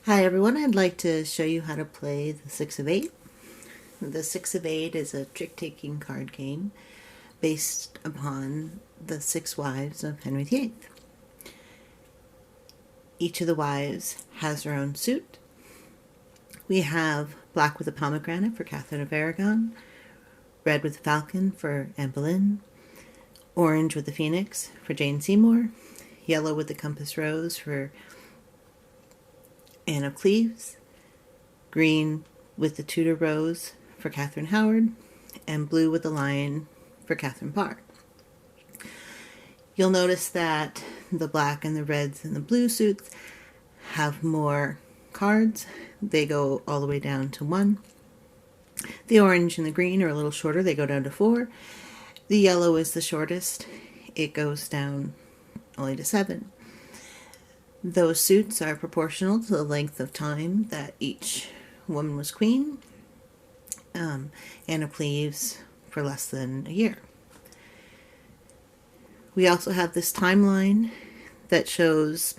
Hi everyone, I'd like to show you how to play the Six of Eight. The Six of Eight is a trick-taking card game based upon the six wives of Henry VIII. Each of the wives has her own suit. We have black with a pomegranate for Catherine of Aragon, red with a falcon for Anne Boleyn, orange with the phoenix for Jane Seymour, yellow with the compass rose for Anne of Cleves, green with the Tudor rose for Catherine Howard, and blue with the lion for Catherine Parr. You'll notice that the black and the reds and the blue suits have more cards. They go all the way down to 1. The orange and the green are a little shorter. They go down to 4. The yellow is the shortest. It goes down only to 7. Those suits are proportional to the length of time that each woman was queen. Anne of Cleves for less than a year. We also have this timeline that shows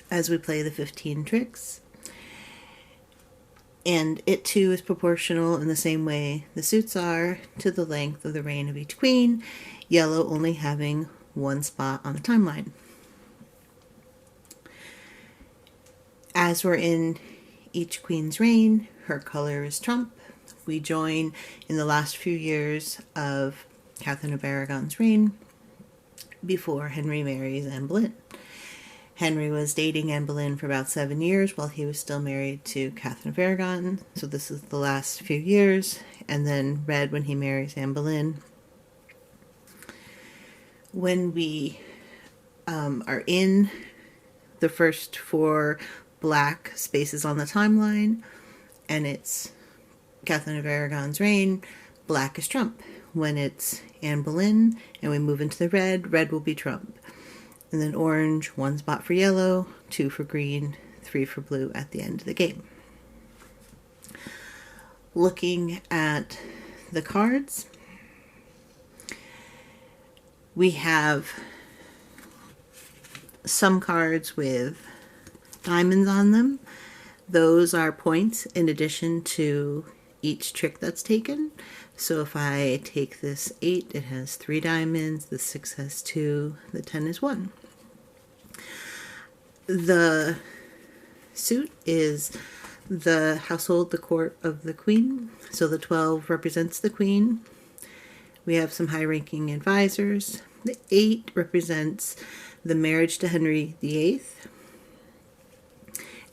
as we play the 15 tricks. And it too is proportional in the same way the suits are to the length of the reign of each queen, yellow only having 1 spot on the timeline. As we're in each queen's reign, her color is trump. We join in the last few years of Catherine of Aragon's reign before Henry marries Anne Boleyn. Henry was dating Anne Boleyn for about 7 years while he was still married to Catherine of Aragon. So this is the last few years, and then red when he marries Anne Boleyn. When we are in the first 4 black spaces on the timeline, and it's Catherine of Aragon's reign, black is trump. When it's Anne Boleyn and we move into the red, red will be trump. And then orange, 1 spot for yellow, 2 for green, 3 for blue at the end of the game. Looking at the cards, we have some cards with diamonds on them. Those are points in addition to each trick that's taken. So if I take this 8, it has 3 diamonds, the 6 has 2, the 10 is 1. The suit is the household, the court of the queen. So the 12 represents the queen. We have some high-ranking advisors. The 8 represents the marriage to Henry VIII.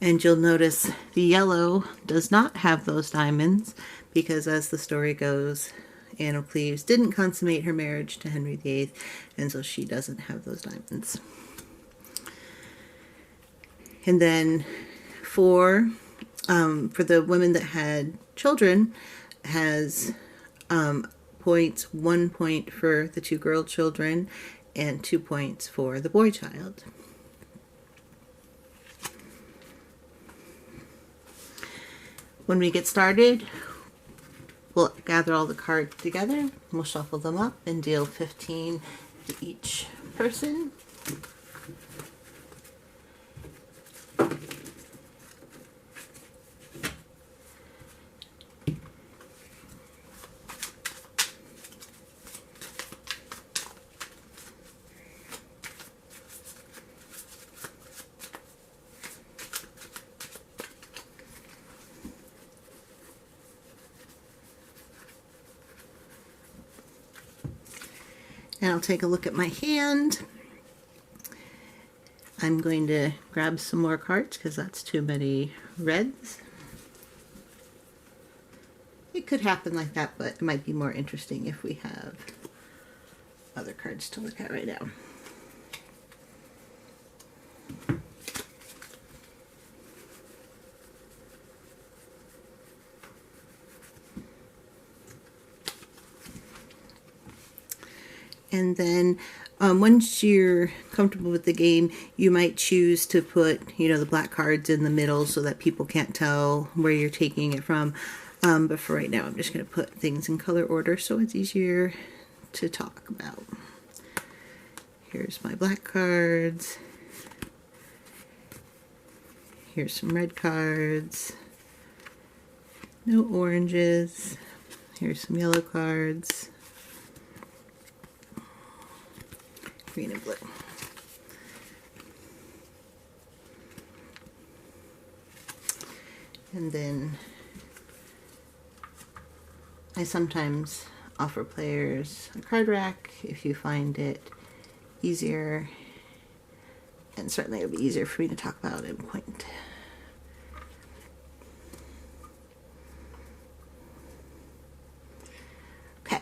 And you'll notice the yellow does not have those diamonds because, as the story goes, Anne of Cleves didn't consummate her marriage to Henry VIII, and so she doesn't have those diamonds. And then 4, for the women that had children, has points, 1 point for the 2 girl children and 2 points for the boy child. When we get started, we'll gather all the cards together, we'll shuffle them up and deal 15 to each person. And I'll take a look at my hand. I'm going to grab some more cards because that's too many reds. It could happen like that, but it might be more interesting if we have other cards to look at right now. And then once you're comfortable with the game, you might choose to put, the black cards in the middle so that people can't tell where you're taking it from. But for right now, I'm just going to put things in color order so it's easier to talk about. Here's my black cards. Here's some red cards. No oranges. Here's some yellow cards. Green and blue. And then I sometimes offer players a card rack if you find it easier, and certainly it'll be easier for me to talk about and point. Okay.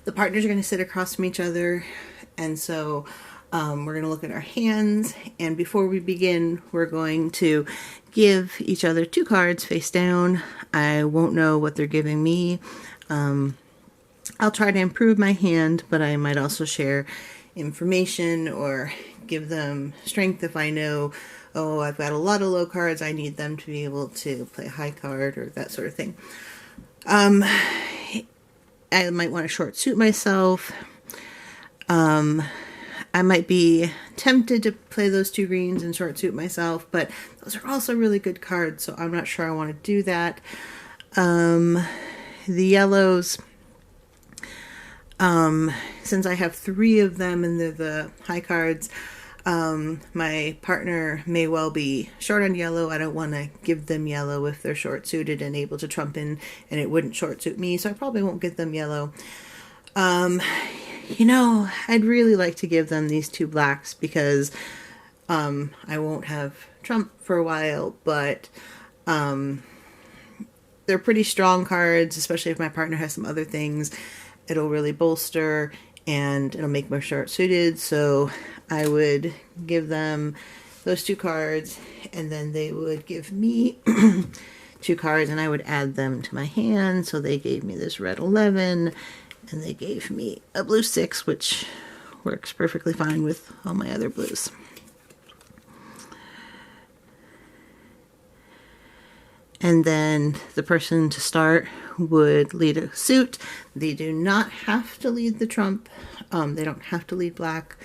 The partners are going to sit across from each other, and so we're going to look at our hands, and before we begin, we're going to give each other 2 cards face down. I won't know what they're giving me. I'll try to improve my hand, but I might also share information or give them strength if I know, oh, I've got a lot of low cards, I need them to be able to play a high card or that sort of thing. I might want to short suit myself. I might be tempted to play those 2 greens and short suit myself, but those are also really good cards, so I'm not sure I want to do that. The yellows, since I have 3 of them and they're the high cards, my partner may well be short on yellow. I don't want to give them yellow if they're short suited and able to trump in, and it wouldn't short suit me, so I probably won't give them yellow. You know, I'd really like to give them these 2 blacks because I won't have trump for a while, but they're pretty strong cards, especially if my partner has some other things. It'll really bolster and it'll make more short suited, so I would give them those 2 cards, and then they would give me 2 cards, and I would add them to my hand. So they gave me this red 11, and they gave me a blue 6, which works perfectly fine with all my other blues. And then the person to start would lead a suit. They do not have to lead the trump. They don't have to lead black.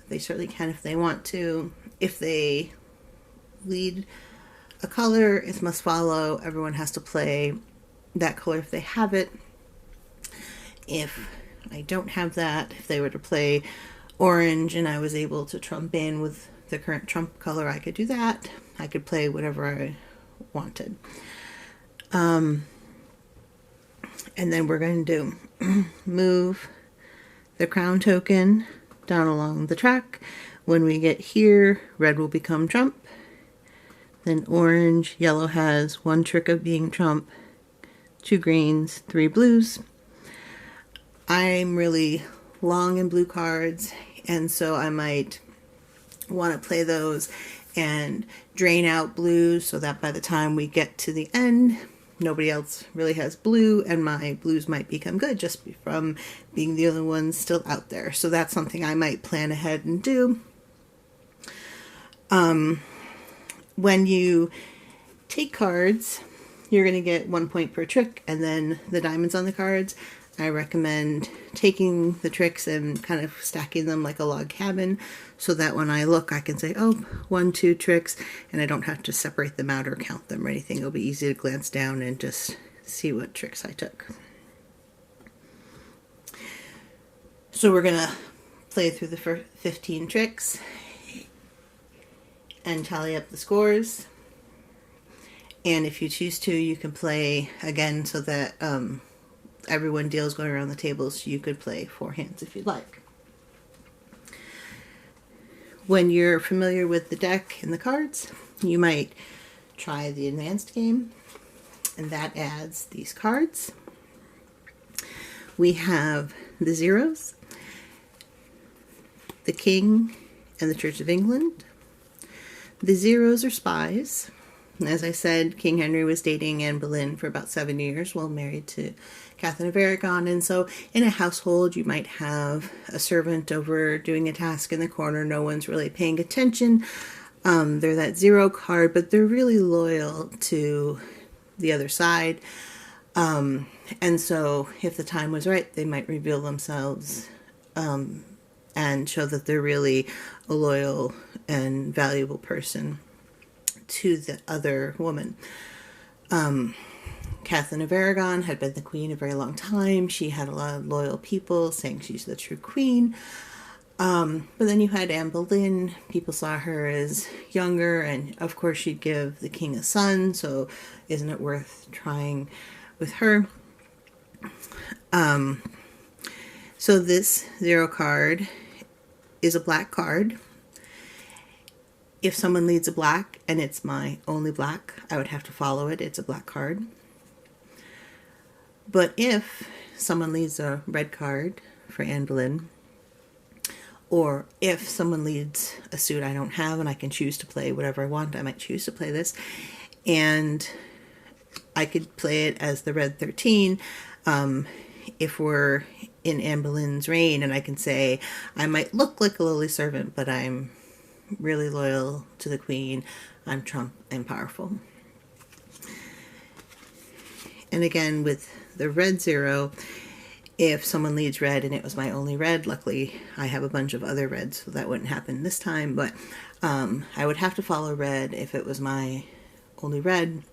They certainly can if they want to. If they lead a color, it must follow. Everyone has to play that color if they have it. If I don't have that, if they were to play orange and I was able to trump in with the current trump color, I could do that. I could play whatever I wanted. And then we're going to move the crown token down along the track. When we get here, red will become trump, then orange. Yellow has 1 trick of being trump, 2 greens, 3 blues. I'm really long in blue cards, and so I might want to play those and drain out blues so that by the time we get to the end, nobody else really has blue, and my blues might become good just from being the only ones still out there. So that's something I might plan ahead and do. When you take cards, you're going to get 1 point per trick, and then the diamonds on the cards. I recommend taking the tricks and kind of stacking them like a log cabin so that when I look, I can say, oh, 1, 2 tricks, and I don't have to separate them out or count them or anything. It'll be easy to glance down and just see what tricks I took. So we're going to play through the first 15 tricks and tally up the scores. And if you choose to, you can play again so that everyone deals going around the table, so you could play 4 hands if you'd like. When you're familiar with the deck and the cards, you might try the advanced game, and that adds these cards. We have the zeros, the King, and the Church of England. The zeros are spies. As I said, King Henry was dating Anne Boleyn for about 7 years while married to Catherine of Aragon, and so in a household you might have a servant over doing a task in the corner. No one's really paying attention. They're that 0 card, but they're really loyal to the other side. And so if the time was right, they might reveal themselves and show that they're really a loyal and valuable person. to the other woman. Catherine of Aragon had been the queen a very long time. She had a lot of loyal people saying she's the true queen. But then you had Anne Boleyn. People saw her as younger, and of course she'd give the king a son, so isn't it worth trying with her? So this 0 card is a black card. If someone leads a black and it's my only black, I would have to follow it. It's a black card. But if someone leads a red card for Anne Boleyn, or if someone leads a suit I don't have and I can choose to play whatever I want, I might choose to play this, and I could play it as the red 13. If we're in Anne Boleyn's reign, and I can say, I might look like a lowly servant, but I'm really loyal to the queen. I'm Trump. I'm powerful. And again, with the red 0, if someone leads red and it was my only red, luckily I have a bunch of other reds, so that wouldn't happen this time, but I would have to follow red if it was my only red.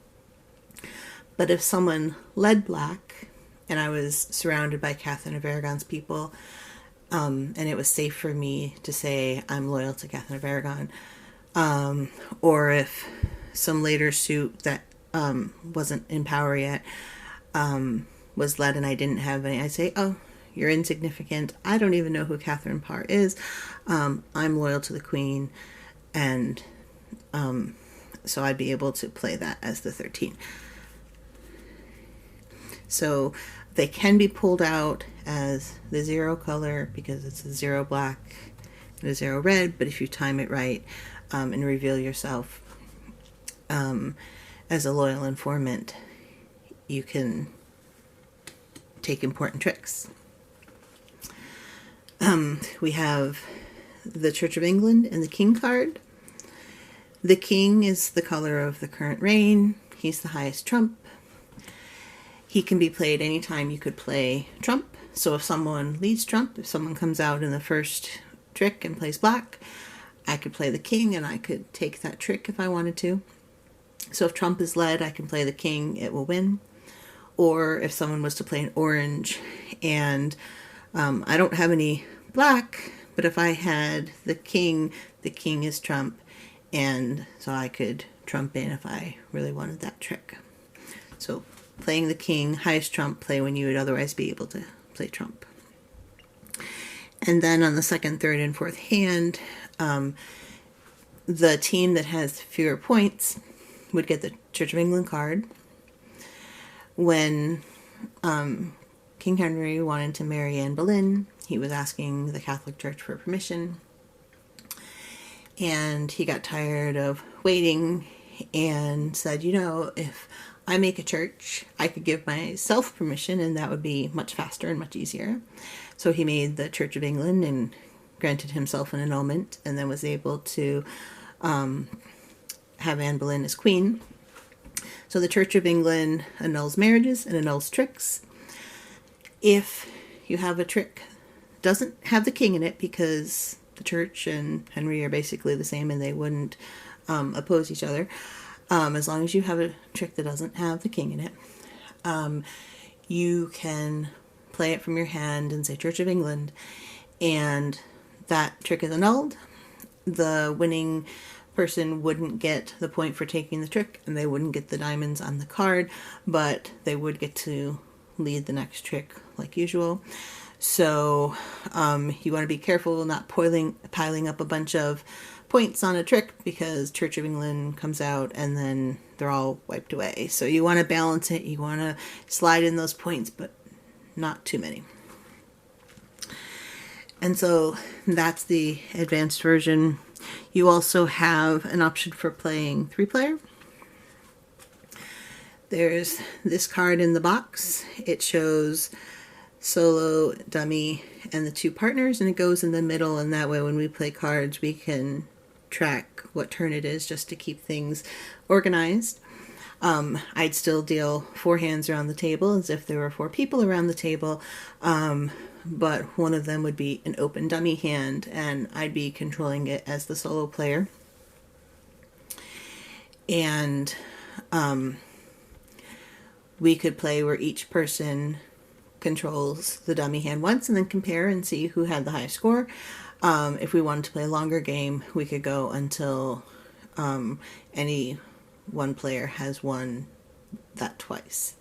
But if someone led black and I was surrounded by Catherine of Aragon's people, and it was safe for me to say I'm loyal to Catherine of Aragon, or if some later suit that wasn't in power yet was led and I didn't have any, I'd say, oh, you're insignificant. I don't even know who Catherine Parr is. I'm loyal to the queen, and so I'd be able to play that as the 13. So they can be pulled out as the 0 color because it's a 0 black and a 0 red, but if you time it right and reveal yourself as a loyal informant, you can take important tricks. We have the Church of England and the King card. The King is the color of the current reign. He's the highest trump. He can be played anytime you could play trump. So if someone leads trump, if someone comes out in the first trick and plays black, I could play the king and I could take that trick if I wanted to. So if trump is led, I can play the king, it will win. Or if someone was to play an orange and I don't have any black, but if I had the king is trump, and so I could trump in if I really wanted that trick. So playing the king, highest trump, play when you would otherwise be able to play trump. And then on the second, third, and fourth hand, the team that has fewer points would get the Church of England card. When King Henry wanted to marry Anne Boleyn, he was asking the Catholic Church for permission, and he got tired of waiting and said, you know, if I make a church, I could give myself permission and that would be much faster and much easier. So he made the Church of England and granted himself an annulment, and then was able to have Anne Boleyn as queen. So the Church of England annuls marriages and annuls tricks. If you have a trick doesn't have the king in it, because the church and Henry are basically the same and they wouldn't oppose each other, as long as you have a trick that doesn't have the king in it, you can play it from your hand and say Church of England, and that trick is annulled. The winning person wouldn't get the point for taking the trick, and they wouldn't get the diamonds on the card, but they would get to lead the next trick like usual. So you want to be careful not piling up a bunch of points on a trick, because Church of England comes out and then they're all wiped away. So you want to balance it. You want to slide in those points, but not too many. And so that's the advanced version. You also have an option for playing 3-player. There's this card in the box. It shows solo, dummy, and the 2 partners, and it goes in the middle, and that way when we play cards we can track what turn it is, just to keep things organized. I'd still deal 4 hands around the table as if there were 4 people around the table, but one of them would be an open dummy hand, and I'd be controlling it as the solo player. And we could play where each person controls the dummy hand once and then compare and see who had the highest score. If we wanted to play a longer game, we could go until any one player has won that twice.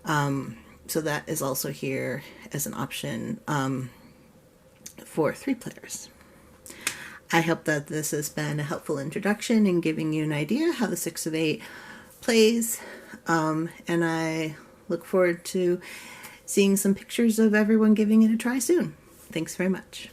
So that is also here as an option for 3 players. I hope that this has been a helpful introduction in giving you an idea how the Six of Eight plays, and I look forward to seeing some pictures of everyone giving it a try soon. Thanks very much.